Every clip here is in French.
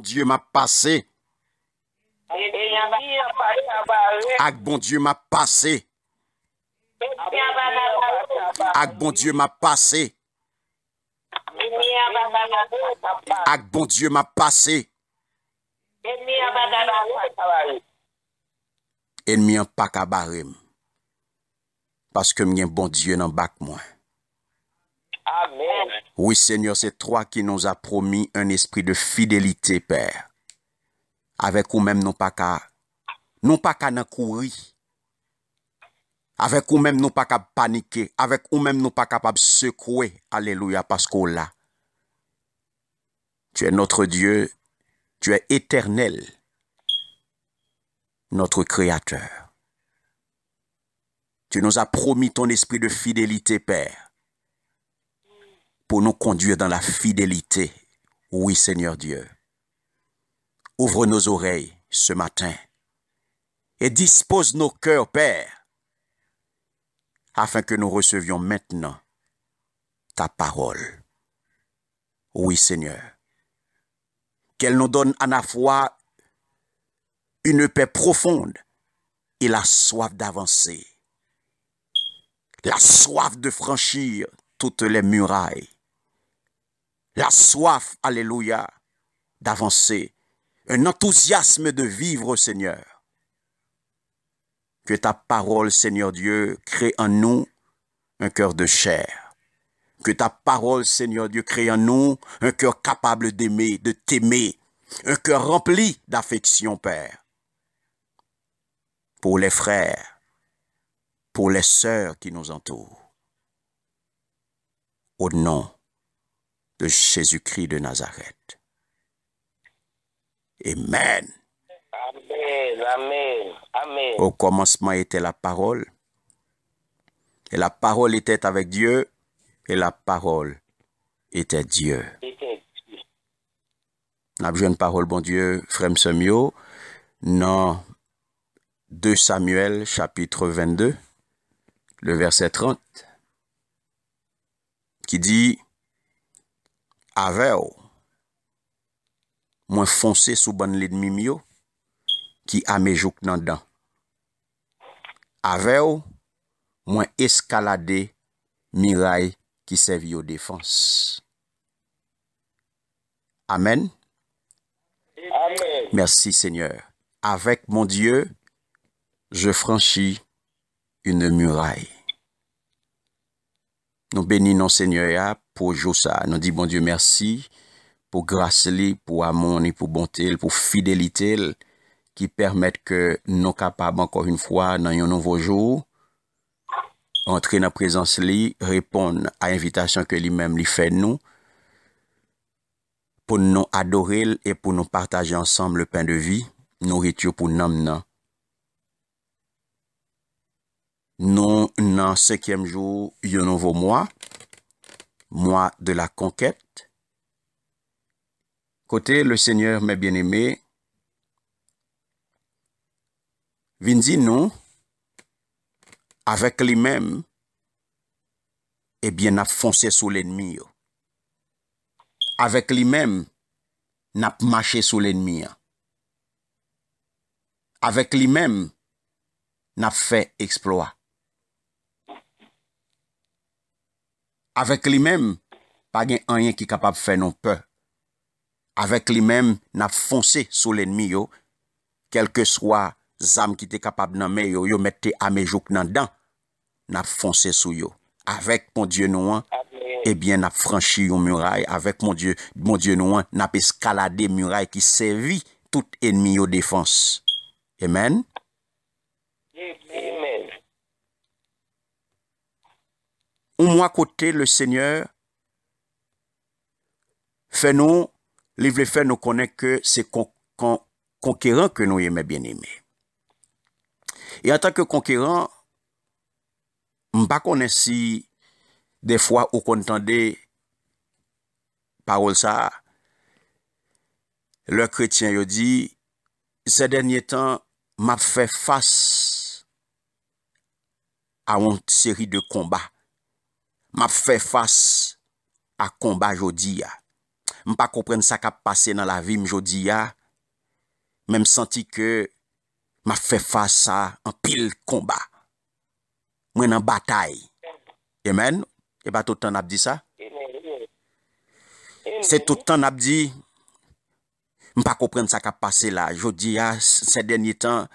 Dieu m'a passé. Ak bon Dieu m'a passé. Ak bon Dieu m'a passé. Ak bon Dieu m'a passé. Ennemi en pas ka barem. Parce que m'y bon Dieu dans bac moi. Amen. Oui, Seigneur, c'est toi qui nous as promis un esprit de fidélité, Père. Avec ou même non pas qu'à nan courir. Avec ou même nous pas qu'à paniquer. Avec ou même nous pas capable secouer. Alléluia, parce qu'on l'a. Tu es notre Dieu. Tu es éternel. Notre Créateur. Tu nous as promis ton esprit de fidélité, Père. Pour nous conduire dans la fidélité. Oui, Seigneur Dieu. Ouvre nos oreilles ce matin et dispose nos cœurs, Père, afin que nous recevions maintenant ta parole. Oui, Seigneur. Qu'elle nous donne à la fois une paix profonde et la soif d'avancer. La soif de franchir toutes les murailles. La soif, alléluia, d'avancer. Un enthousiasme de vivre, Seigneur. Que ta parole, Seigneur Dieu, crée en nous un cœur de chair. Que ta parole, Seigneur Dieu, crée en nous un cœur capable d'aimer, de t'aimer. Un cœur rempli d'affection, Père. Pour les frères, pour les sœurs qui nous entourent. Au nom de Jésus-Christ de Nazareth. Amen. Amen. Amen. Amen. Au commencement était la parole. Et la parole était avec Dieu. Et la parole était Dieu. N'a besoin de parole, bon Dieu, frère Semio, dans 2 Samuel, chapitre 22, le verset 30, qui dit, Avel, moins foncé sous ban l'ennemi mio, qui a mes jouk nan dan. Avel, moins escaladé miraille qui servi aux défenses. Amen. Amen. Merci Seigneur. Avec mon Dieu, je franchis une muraille. Nous bénissons Seigneur pour jour ça. Nous disons bon Dieu merci pour grâce li, pour amour et pour bonté, pour fidélité qui permettent que nous capables encore une fois dans un nouveau jour entrer dans la présence li, répondre à l'invitation que lui-même lui fait nous pour nous adorer et pour nous partager ensemble le pain de vie, nourriture pour nous. Nous, dans 5e jour, un nouveau mois de la conquête. Côté le Seigneur, mes bien-aimés, vindi nous, avec lui-même, eh bien, n'a foncé sous l'ennemi. Avec lui-même, n'a marché sous l'ennemi. Avec lui-même, n'a fait exploit. Avec lui-même, pas rien qui est capable de faire non peur. Avec lui-même, n'a foncé sous l'ennemi, quel que soit zam qui était capable de nommer, yo mette à mes jours dans dedans, n'a foncé sous yo. Avec mon Dieu nous, eh bien, n'a franchi une muraille. Avec mon Dieu nous, n'a escaladé muraille qui servit tout ennemi aux défense. Amen. Amen. Ou moi côté le Seigneur fait nous, il veut faire nous connaître que c'est conquérant que nous aimons bien aimés. Et en tant que conquérant, m'pas connaît si des fois ou qu'entendez parole ça, le chrétien yo dit ces derniers temps m'a fait face à une série de combats. M'a fait face à combat jodi. m'pas comprendre ça qui passé dans la vie m'jodi ya, même senti que m'a fait face à un pile combat. Moi dans bataille. Amen. Et pas tout le temps n'a dit ça. C'est tout le temps n'a dit m'pas comprendre ça qui passé là. Jodi ya ces derniers temps,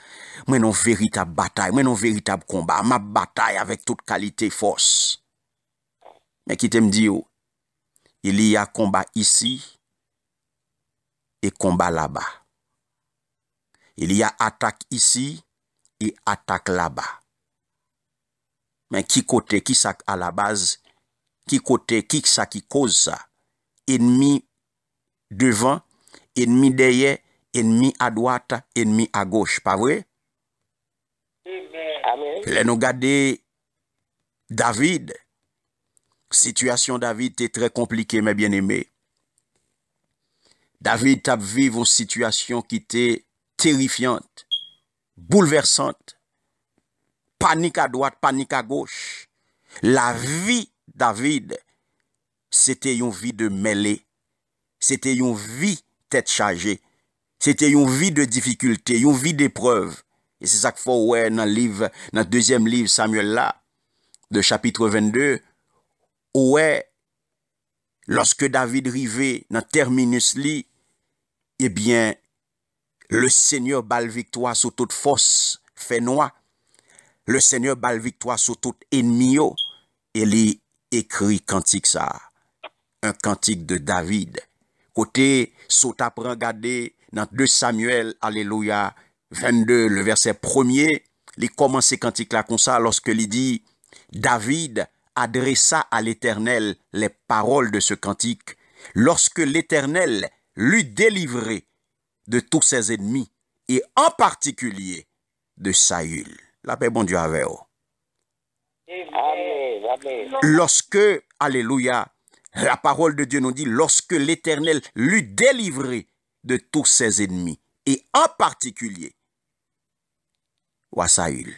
moi non véritable bataille, moi non véritable combat, ma bataille avec toute qualité force. Mais qui t'aime dit il y a combat ici et combat là-bas. Il y a attaque ici et attaque là-bas. Mais qui côté, qui ça à la base, qui côté, qui ça qui cause ça? Ennemi devant, ennemi derrière, ennemi à droite, ennemi à gauche, pas vrai? Amen. Là nous regarder David. Situation David était très compliquée, mes bien-aimés. David a vécu une situation qui était terrifiante, bouleversante. Panique à droite, panique à gauche. La vie David, c'était une vie de mêlée. C'était une vie tête chargée. C'était une vie de difficulté, une vie d'épreuve. Et c'est ça qu'il faut ouais dans le deuxième livre Samuel là, de chapitre 22. Ouais, lorsque David rivait dans terminus li, eh bien, le Seigneur bal victoire sur toute force fait noir. Le Seigneur bal victoire sur tout ennemi. Et il écrit cantique ça. Un cantique de David. Côté, saut apprend regarder dans 2 Samuel, alléluia, 22, le verset 1er, il commence cantique là comme ça lorsque il dit, David adressa à l'Éternel les paroles de ce cantique, lorsque l'Éternel l'eut délivré de tous ses ennemis, et en particulier de Saül. La paix, bon Dieu, avec vous. Amen. Amen. Lorsque, alléluia, la parole de Dieu nous dit, lorsque l'Éternel l'eut délivré de tous ses ennemis, et en particulier, à Saül.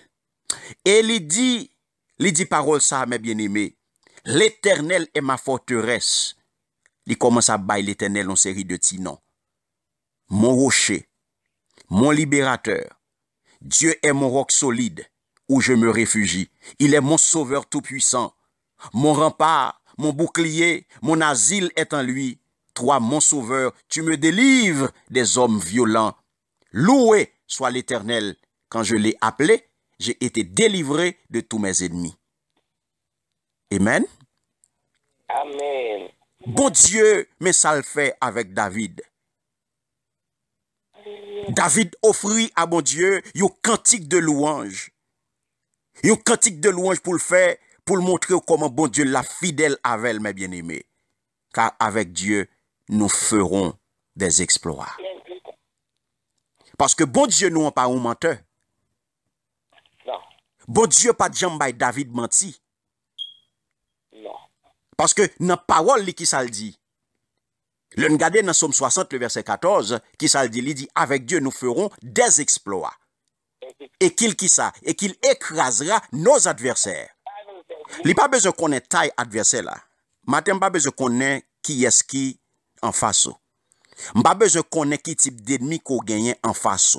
Et il dit parole ça, mes bien-aimés, l'Éternel est ma forteresse. Il commence à bailler l'Éternel en série de petits noms. Mon rocher, mon libérateur, Dieu est mon roc solide où je me réfugie. Il est mon sauveur tout-puissant, mon rempart, mon bouclier, mon asile est en lui. Toi, mon sauveur, tu me délivres des hommes violents. Loué soit l'Éternel. Quand je l'ai appelé, j'ai été délivré de tous mes ennemis. Amen. Amen. Bon Dieu, mais ça le fait avec David. David offrit à bon Dieu un cantique de louange. Un cantique de louange pour le faire, pour le montrer comment bon Dieu l'a fidèle avec elle, mes bien-aimés. Car avec Dieu, nous ferons des exploits. Parce que bon Dieu nous n'est pas un menteur. Non. Bon Dieu pas de jambe David menti. Non. Parce que dans la parole qui ça le dit. Le regardez dans Somme 60, le verset 14, qui ça le dit, il dit, avec Dieu nous ferons des exploits. Et qu'il écrasera nos adversaires. Il n'y a pas besoin qu'on ait taille adversaire là. Matin, pas besoin qu'on ait qui est-ce qui en face. Pas besoin qu'on ait qui type d'ennemi qu'on gagne en face.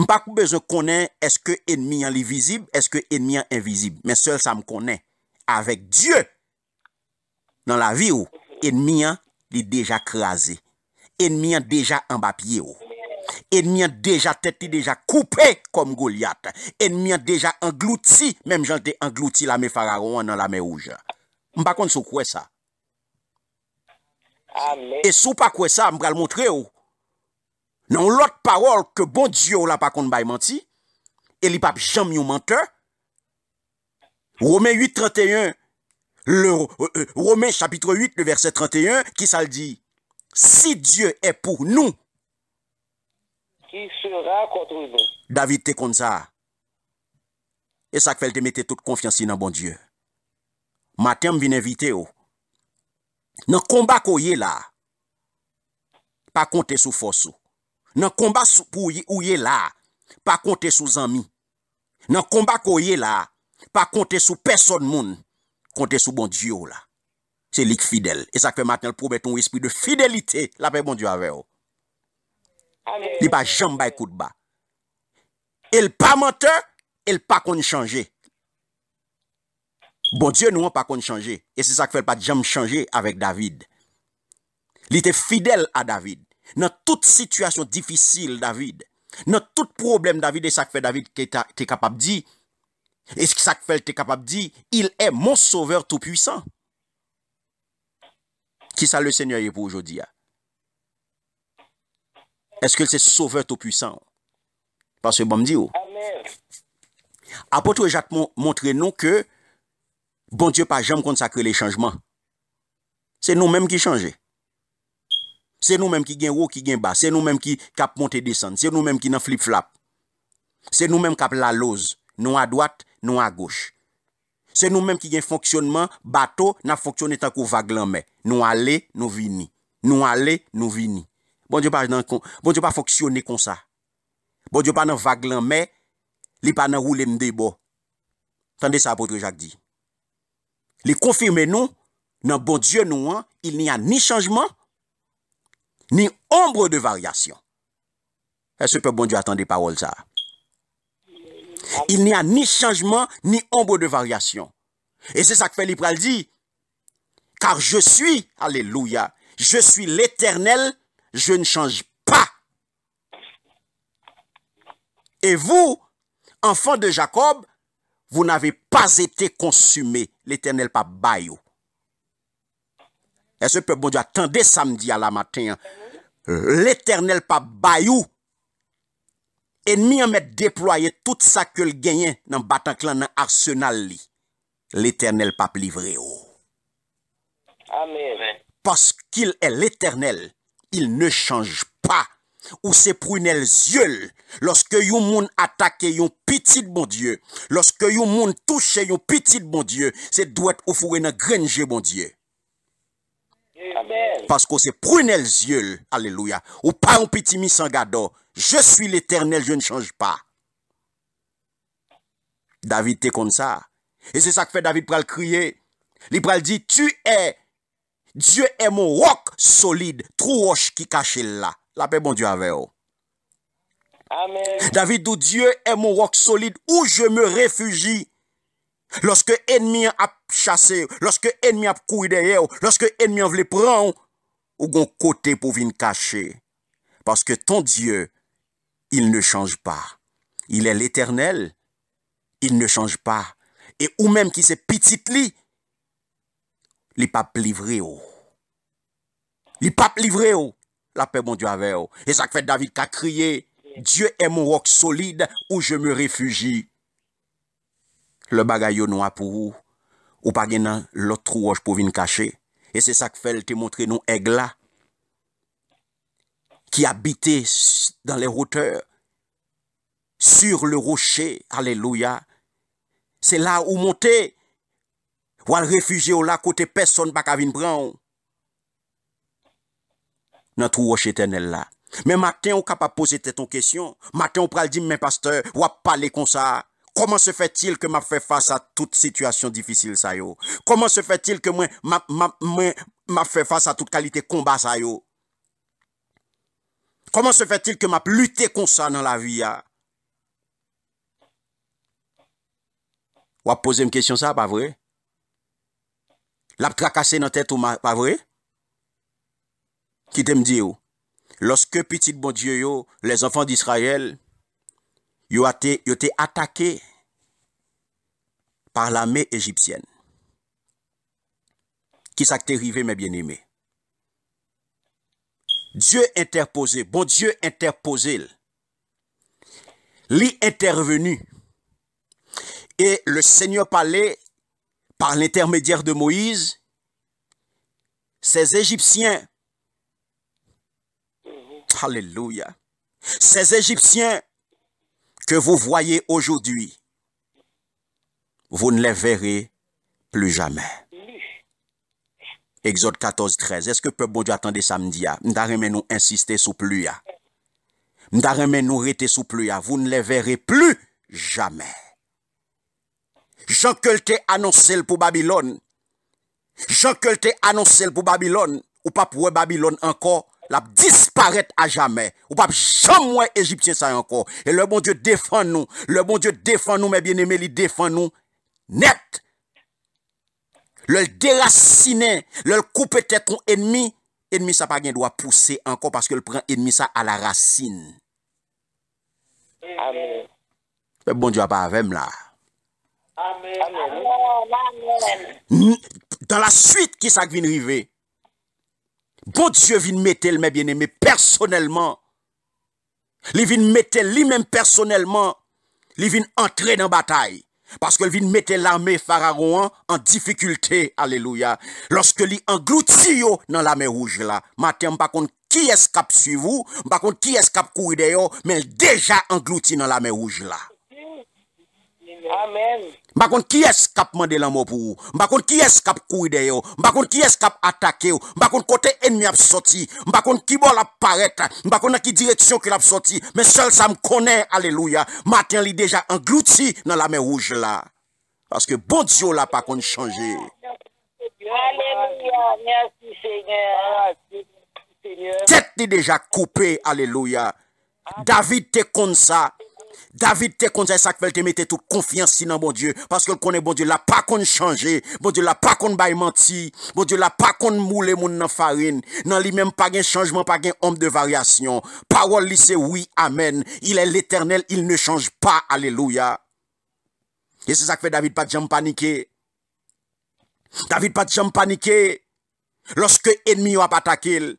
Pas besoin qu'on ait est-ce que ennemi est visible, est-ce que ennemi est invisible. Mais seul ça me connaît. Avec Dieu, dans la vie où ennemi est déjà crasé. Ennemi est déjà en bas pied. Ennemi a déjà tête déjà coupé comme Goliath. Ennemi a déjà englouti, même j'en ai englouti la mer Pharaon dans la mer rouge. M'pa konn sou quoi ça. Amen. Et sou pas quoi ça, m'pa le montrer ou. Non l'autre parole que bon Dieu ou la pas konn bay menti, et li pa jamais yon menteur. Romains 8 31 Romains chapitre 8 le verset 31 qui ça le dit. Si Dieu est pour nous, Qui sera contre nous? David te comme ça. Et ça fait te mettre toute confiance dans bon Dieu. Matin me vient inviter ou. Dans combat ko yé là. Pas compter sous force. Dans combat pour ou yé là, pas compter sous amis. Dans combat ko yé là, pas compter sous personne moun, compter sous bon Dieu là. c'est lui qui fidèle. Et ça fait maintenant, il promet un esprit de fidélité. La paix, bon Dieu, avec vous. Amen. Il pas jamais coup de bas. Il pas menteur, il pas qu'on changer. Bon Dieu, nous, on pas qu'on changer. Et c'est ça qui fait pas jamais changer avec David. Il était fidèle à David. Dans toute situation difficile, David. Dans tout problème, David, et ça fait David qui est capable de dire. Et ce que ça fait, tu es capable de dire, il est mon sauveur tout-puissant. Qui ça le Seigneur est pour aujourd'hui? Est-ce que c'est sauveur tout-puissant? Parce que bon me dit, Amen. apôtre Jacques montre nous que bon Dieu pas jamais consacré les changements. C'est nous-mêmes qui changeons. C'est nous-mêmes qui gagnons haut, qui gagnons bas. C'est nous-mêmes qui cap monter descendre. C'est nous-mêmes qui n'en flip-flap. C'est nous-mêmes qui cap la lose. Nous à droite, nous à gauche. C'est nous-mêmes qui gagnons fonctionnement, bateau, n'a fonctionné tant qu'on vague l'en-mais. Nous aller, nous vini. Nous aller, nous vini. Bon Dieu pas fonctionner comme ça. Bon Dieu pas dans vague l'en-mais, li pas dans rouler m'debo. Tendez ça apôtre Jacques dit. Li confirme nous, dans bon Dieu nous, il n'y a ni changement, ni ombre de variation. Est-ce que bon Dieu attend des paroles ça? Il n'y a ni changement, ni ombre de variation. Et c'est ça que fait l'Ipral dit. Car je suis, alléluia, je suis l'Éternel, je ne change pas. Et vous, enfants de Jacob, vous n'avez pas été consumés. L'Éternel pas baillot. Est-ce que bon Dieu attendez samedi à la matin? L'Éternel pas baillou. Ennemi en met déployer tout ça que le gagne dans Bataclan dans arsenal li. L'Éternel pas livré. Amen. Parce qu'il est l'Éternel, il ne change pas. Ou c'est prunel yeux. Lorsque yon moun attaque yon petit bon Dieu, lorsque yon moun touche yon petit bon Dieu, c'est doit ou fourrer dans grange bon Dieu. Amen. Parce que c'est prunel yeux. Alléluia. Ou pas un petit misangado. Je suis l'Éternel, je ne change pas. David t'es comme ça. Et c'est ça que fait David pral crier. Il pral dit, Dieu est mon roc solide, trou roche qui cache là. La paix bon Dieu avec vous. Amen. David dit, Dieu est mon roc solide où je me réfugie. Lorsque ennemi a chassé, lorsque ennemi a couru derrière, lorsque ennemi a voulu prendre, ou gon côté pour venir cacher. Parce que ton Dieu, il ne change pas. Il est l'Éternel, il ne change pas. Et ou même qui c'est petit li, li pas livré ou. Li pas livré ou. La paix bon Dieu avec ou. Et ça fait David qui a crié, Dieu est mon roc solide où je me réfugie. Le bagay yo noir pour vous, ou pas gen l'autre trou roche pour venir cacher. Et c'est ça que fait te montrer nous aigle là, qui habitait dans les hauteurs, sur le rocher, alléluia. C'est là où monter, ou al réfugié ou là côté personne pas ka vin prendre. Dans trou rocher éternel là. Mais matin on capable poser ton question, matin on pral dire mais pasteur, ou a parler comme ça. Comment se fait-il que m'a fait face à toute situation difficile ça yo? Comment se fait-il que moi m'a fait face à toute qualité combat ça yo? Comment se fait-il que m'a lutté comme ça dans la vie ya? Ou a poser une question ça pas vrai? L'a tracassé dans tête ou pas vrai? Qui te me dit yo? Lorsque petit bon Dieu yo, les enfants d'Israël yo été attaqué par l'armée égyptienne. Qui ça t'est arrivé, mes bien-aimés? Dieu interposé, bon Dieu interposé. Lui intervenu. Et le Seigneur parlait par l'intermédiaire de Moïse. Ces Égyptiens, alléluia, ces Égyptiens que vous voyez aujourd'hui, vous ne les verrez plus jamais. Exode 14, 13. Est-ce que peuple bon Dieu attendait samedi? M'dareme nous insister sous pluie. M'dareme nous rester sous pluie. Vous ne les verrez plus jamais. Jean que t'ai annoncé pour Babylone. Jean que t'ai annoncé pour Babylone, ou pas pour Babylone encore, la disparaître à jamais. Ou pas jamais Égyptien ça encore. Et le bon Dieu défend nous. Le bon Dieu défend nous, mes bien-aimés, il défend nous net. Le déraciner, le couper tête ton ennemi, ennemi ça pas doit pousser encore parce que le prend ennemi ça à la racine. Amen. Le bon Dieu a pas avec là. Amen. Dans la suite qui ça vient arriver. Bon Dieu vient mettre mes bien-aimés personnellement. Il vient mettre lui-même personnellement. Il vient entrer dans la bataille. Parce qu'il vient mettre l'armée pharaon en difficulté. Alléluia. Lorsque il engloutit dans la mer rouge là. Matin, par contre, qui escape sur vous? Par contre, qui escape courir d'ailleurs? Mais déjà englouti dans la mer rouge là. Amen. Par contre, qui escape demander l'amour pour vous? Par contre, qui escape courir d'ailleurs? Par contre, qui escape attaquer? Par contre, côté ennemi a sorti. Par contre, qui va apparaître? Par contre, qui direction qu'il a sorti? Mais seul ça me connaît. Alléluia. Matin, il déjà englouti dans la mer rouge là. Parce que bon Dieu l'a pas qu'on changé. Alléluia. Merci Seigneur. Tête est déjà coupée. Alléluia. David te comme ça. David te comme ça fait te mettre toute confiance dans bon Dieu parce que le connaît bon Dieu l'a pas qu'on changer, bon Dieu l'a pas qu'on bail menti, bon Dieu l'a pas qu'on moule moun dans farine, non lui même pas gain changement, pas gain homme de variation. Parole li c'est oui, amen. Il est l'Éternel, il ne change pas. Alléluia. Et c'est ça que fait David pas de jamais paniquer. David pas de jamais paniquer lorsque ennemi a attaqué.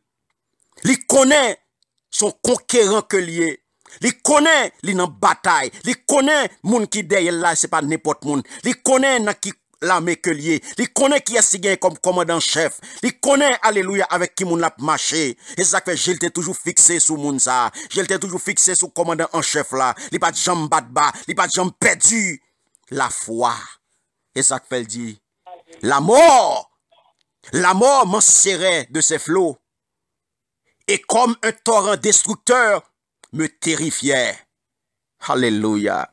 Il connaît son conquérant que lié. Li connaît li nan bataille, li connaît moun qui derrière là c'est pas n'importe moun, li connaît nan qui l'armée que lié, li connaît qui est gain comme commandant chef, li connaît alléluia avec qui moun l'a marché. Et ça fait j'étais toujours fixé sur moun ça, j'étais toujours fixé sur commandant en chef là, li pas jambe bat bas, li pas jambe perdu la foi. Et ça fait dit la mort m'en serrait de ses flots. Et comme un torrent destructeur me terrifiait. Alléluia.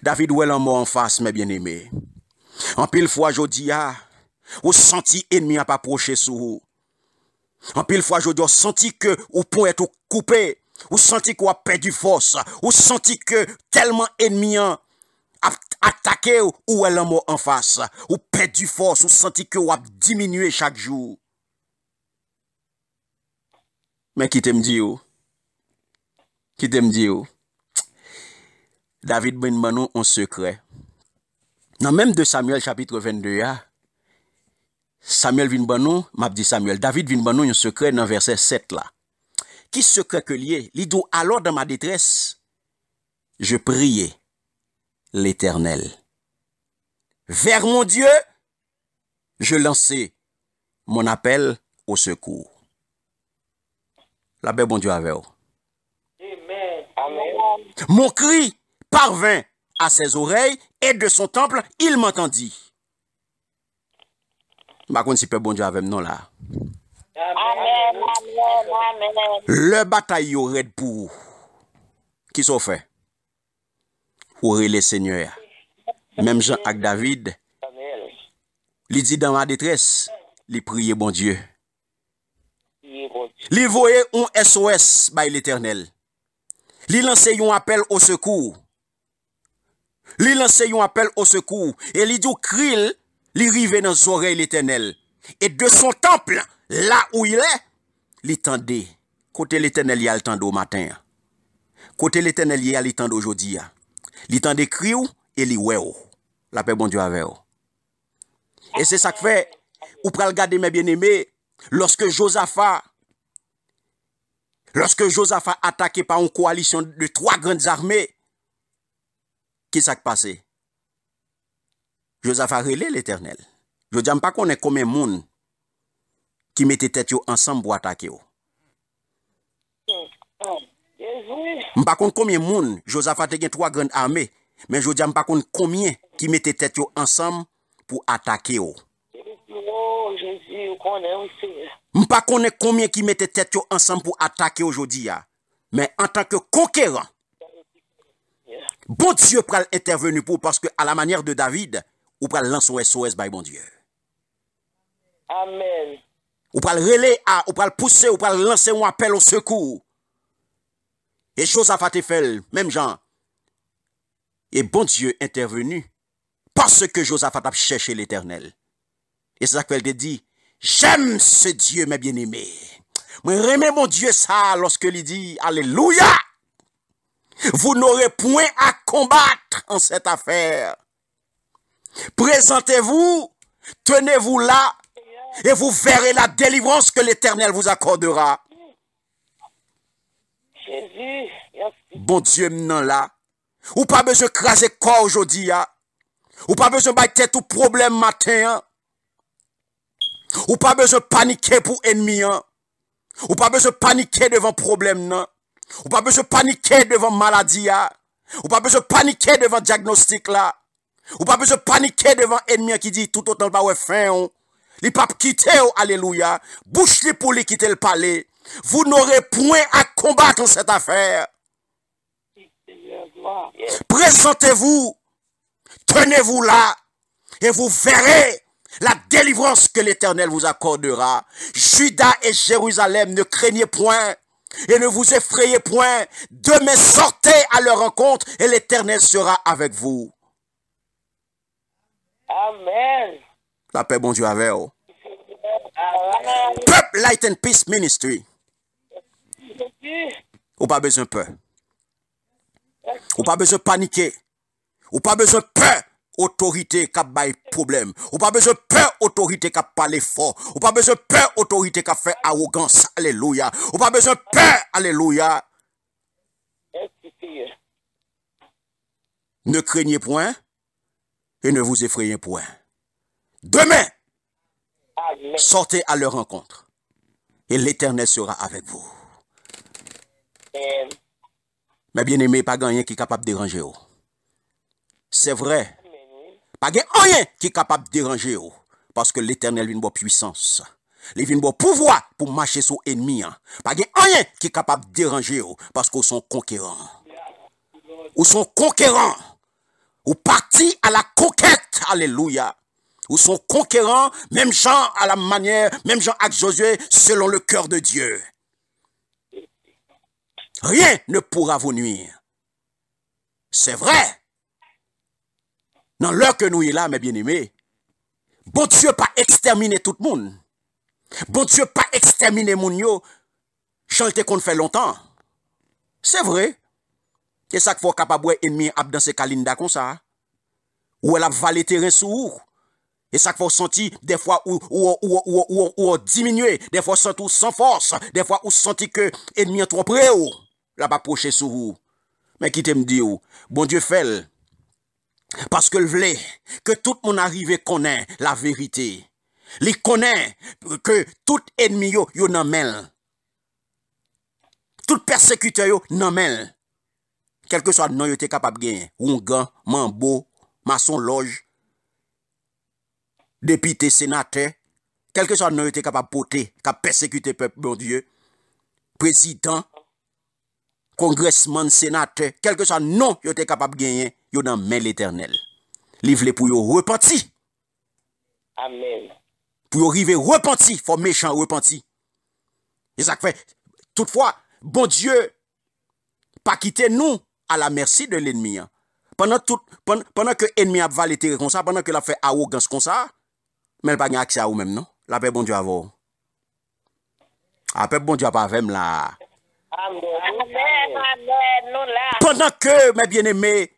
David ou en mort en face, mes bien-aimés. En pile fois, je dis, ou senti ennemi à pas approcher sur vous. En pile fois, je dis, ou senti que ou point être coupé. Ou senti qu'on a perdu force. Ou senti que tellement ennemi a attaqué ou elle en mort en face. Ou perdu force. Ou senti que ou a diminué chaque jour. Mais qui t'aime dit ou? Qui t'aime dit ou? David ben manon en secret. Dans même de Samuel chapitre 22, Samuel vin banon, m'a dit Samuel, David vin banon en secret dans verset 7 là. Qui secret que lié? Li do alors dans ma détresse, je priais l'Éternel. Vers mon Dieu, je lançais mon appel au secours. La paix bon Dieu avec vous. Mon cri parvint à ses oreilles et de son temple, il m'entendit. Par contre, si peu bon Dieu avec non là. Amen. Le bataille aurait pour qui s'en fait? Pour les seigneurs. Même Jean avec David, il dit dans ma détresse, il priait bon Dieu. Il voyait un SOS by l'Éternel. Li lance un appel au secours. Li lance un appel au secours. Et li dit crie, li rive dans les oreilles l'Éternel. Et de son temple, là où il est, li tendait. Côté l'Éternel, il y a le temps au matin. Côté l'Éternel, il y a le temps d'aujourd'hui. Li tendait crie et li ouais. La paix bon Dieu avec vous. Et c'est ça que fait, ou pral regarder mes bien-aimés, lorsque Josaphat attaqué par une coalition de 3 grandes armées, qu'est-ce qui s'est passé? Josaphat relait l'Éternel. Je ne dis pas qu'on est combien de monde qui mettait tête ensemble pour attaquer. Je ne sais pas combien de monde, Josaphat a 3 grandes armées, mais je ne dis pas combien qui mettait tête ensemble pour attaquer. Jésus, connaît aussi. Je ne sais pas combien qui mettait tête ensemble pour attaquer aujourd'hui. Mais en tant que conquérant, bon Dieu pral intervenir pour parce que à la manière de David, ou pral lancer SOS by bon Dieu. Amen. Ou pral relais à, ou pral pousser, ou pral lancer un appel au secours. Et Josaphat te fait, même Jean. Et bon Dieu intervenu. Parce que Josaphat a cherché l'Éternel. Et c'est ça qu'elle te dit. J'aime ce Dieu, mes bien-aimés. Moi, remets mon Dieu ça lorsque il dit Alléluia. Vous n'aurez point à combattre en cette affaire. Présentez-vous, tenez-vous là, et vous verrez la délivrance que l'Éternel vous accordera. Jésus. Merci. Bon Dieu, maintenant là. Ou pas besoin de craser corps aujourd'hui. Ou pas besoin de battre tout problème matin. Ou pas besoin de paniquer pour ennemi. Ou pas besoin de paniquer devant problème. Ou pas besoin de paniquer devant maladie. Ou pas besoin de paniquer devant diagnostic là. Ou pas besoin de paniquer devant ennemi qui dit tout autant pas ouais fin. Li pas quitter, alléluia. Bouche li pour li quitter le palais. Vous n'aurez point à combattre cette affaire. Seigneur, gloire. Yes. Présentez-vous, tenez-vous là, et vous verrez la délivrance que l'Éternel vous accordera. Juda et Jérusalem, ne craignez point et ne vous effrayez point. Demain sortez à leur rencontre et l'Éternel sera avec vous. Amen. La paix, bon Dieu, avec vous. Amen. Peuple Light and Peace Ministry, Jésus. ou pas besoin de peur. Ou pas besoin de paniquer. Ou pas besoin de peur. Autorité qui a bail problème. Ou pas besoin de peur. Autorité qui a parlé fort. Ou pas besoin de peur. Autorité qui a fait arrogance. Alléluia. Ou pas besoin de peur. Alléluia. Merci, Seigneur. Ne craignez point et ne vous effrayez point. Demain, Amen. sortez à leur rencontre et l'Éternel sera avec vous. Amen. Mais bien aimé, pas rien qui est capable de déranger. C'est vrai. Amen. Pas rien qui est capable de déranger. Parce que l'Éternel vient de puissance. Il vient de pouvoir pour marcher sur l'ennemi. Pas rien qui est capable de déranger. Parce qu'ils sont conquérants. Ou sont conquérants. Ou partis à la conquête. Alléluia. Ou sont conquérants, même gens à la manière, même gens avec Josué, selon le cœur de Dieu. Rien ne pourra vous nuire. C'est vrai. Dans l'heure que nous y là, mes bien-aimés, bon Dieu pas exterminer tout le monde. Bon Dieu pas exterminer moun yo. Chanté qu'on fait longtemps. C'est vrai. Et ça qu'il faut capable ennemi ap dans ces kalinda comme ça. Ou elle a valé terrain sous. Et ça qu'il faut sentir des fois ou diminuer, des fois sentir sans force, des fois ou sentir que ennemi est trop près ou la pas approcher sur vous. Mais qui t'aime dit ou bon Dieu fait parce que le voulait que tout le monde arrive connaît la vérité. Il connaît que tout ennemi yo nan men. Tout persécuteur yo nan men. Quel que soit non yo te capable gagner. Ougan, Mambo, maçon loge, député, sénateur, quel que soit non yo te capable porter, cap persécuter peuple bon Dieu, président, congressman, sénateur, quel que soit non yo te capable gagner, yo nan men l'Éternel. Livre pour yo repenti. Amen. Pour yo rive repenti, faut méchant repenti. Et ça fait toutefois bon Dieu pas quitter nous à la merci de l'ennemi. Pendant que l'ennemi a valé terre comme ça, pendant que l'a fait arrogance comme ça, mais il n'a pas accès à vous-même, non? La paix bon Dieu à vous. La paix bon Dieu à pas même là. Amen. Amen. Amen. Nous là. Pendant que, mes bien-aimés,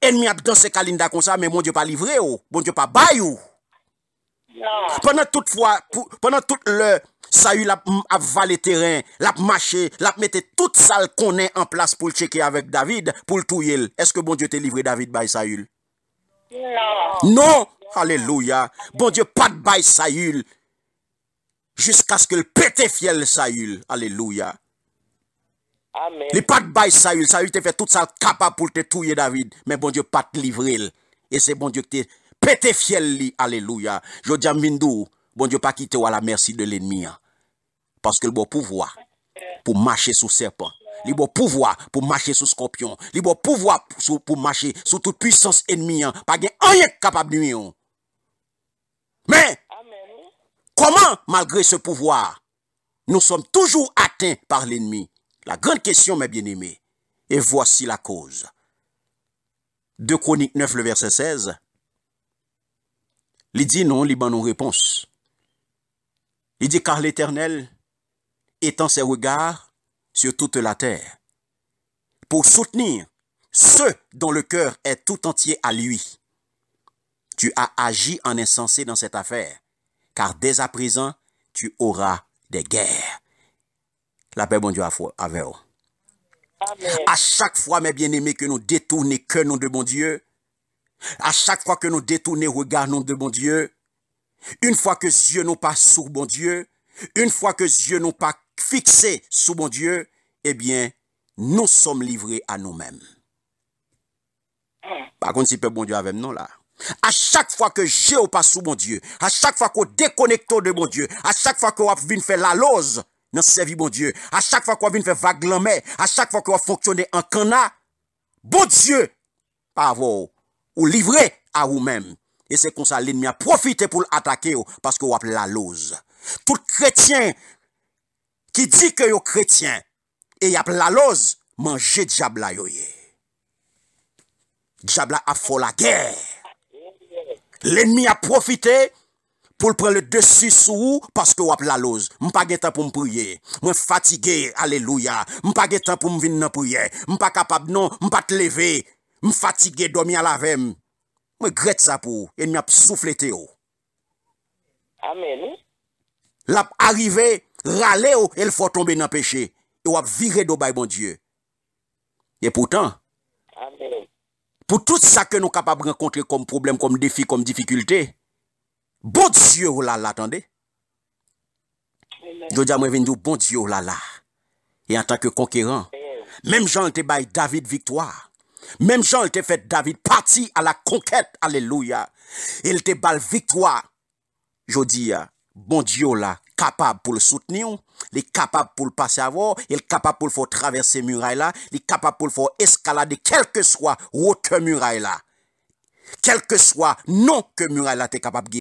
l'ennemi a dansé kalinda comme ça, mais mon Dieu pas livré, bon Dieu pas bayou. Non. Pendant tout le Saül a valé terrain, l'a marché, l'a mette toute salle qu'on est en place pour le checker avec David, pour le touyer. Est-ce que bon Dieu t'a livré David by Saül? Non. Non. Alléluia. Bon Dieu pas de by Saül. Jusqu'à ce que le pété fiel Saül. Alléluia. Amen. Les pas de by Saül. Saül te fait toute ça capable pour te touyer David. Mais bon Dieu pas te livrer. Et c'est bon Dieu que te pété fiel li. Alléluia. Je dis à Mindou, bon Dieu pas quitter à la merci de l'ennemi. Parce que le bon pouvoir pour marcher sous serpent. Il bon pouvoir pour marcher sous scorpion. Il bon pouvoir pour marcher sous toute puissance ennemie. Pas rien capable de nuire. Mais Amen. Comment, malgré ce pouvoir, nous sommes toujours atteints par l'ennemi? La grande question, mes bien-aimés. Et voici la cause. 2 Chroniques 9, le verset 16. Il dit non, il donne nos réponses. Il dit car l'Éternel étend ses regards sur toute la terre pour soutenir ceux dont le cœur est tout entier à lui. Tu as agi en insensé dans cette affaire, car dès à présent, tu auras des guerres. La paix, bon Dieu, avec vous. Amen. À chaque fois, mes bien-aimés, que nous détournons que nous de bon Dieu, à chaque fois que nous détournons regard nous de bon Dieu, une fois que Dieu nous pas sur bon Dieu, une fois que Dieu nous pas fixé sous bon Dieu, eh bien, nous sommes livrés à nous-mêmes. Par contre, si peu bon Dieu avec nous là. À chaque fois que Dieu pas sous bon Dieu, à chaque fois qu'on déconnecte de bon Dieu, à chaque fois qu'on vient faire la lose dans servir bon Dieu, à chaque fois qu'on vient faire vague l'homme, à chaque fois qu'on fonctionne en cana, bon Dieu, par vous, ou livré à vous-même. Et c'est comme ça l'ennemi a profité pour l'attaquer parce que vous avez la lose. Tout chrétien qui dit que vous chrétien et y a la lose, mangez diable là yo. Diable a fait la guerre. L'ennemi a profité pour prendre le dessus sur vous parce que vous avez la lose. Je n'ai pas de temps pour me prier. Je suis fatigué. Alléluia. Je n'ai pas de temps pour me venir dans la prière. Je ne suis pas capable, non. Je ne pas te lever. Je suis fatigué, dormir à la veille. Je regrette ça pour. L'ennemi a soufflé. Amen. L'a arrivé, râler, et il faut tomber dans le péché. Et vous avez viré d'au bon Dieu. Et pourtant, Amen. pour tout ça que nous sommes capables de rencontrer comme problème, comme défi, comme difficulté, bon Dieu, vous l'attendez. Je dis à moi, bon Dieu, là. Et en tant que conquérant, même Jean te baille David victoire. Même Jean te fait David parti à la conquête. Alléluia. Il te balle victoire. Je dis, bon Dieu, là, capable pour le soutenir, il est capable pour le passer à voir, il est capable pour le faire traverser muraille là, il est capable pour le faire escalader, quel que soit hauteur muraille là. Quel que soit non que muraille là, tu es capable de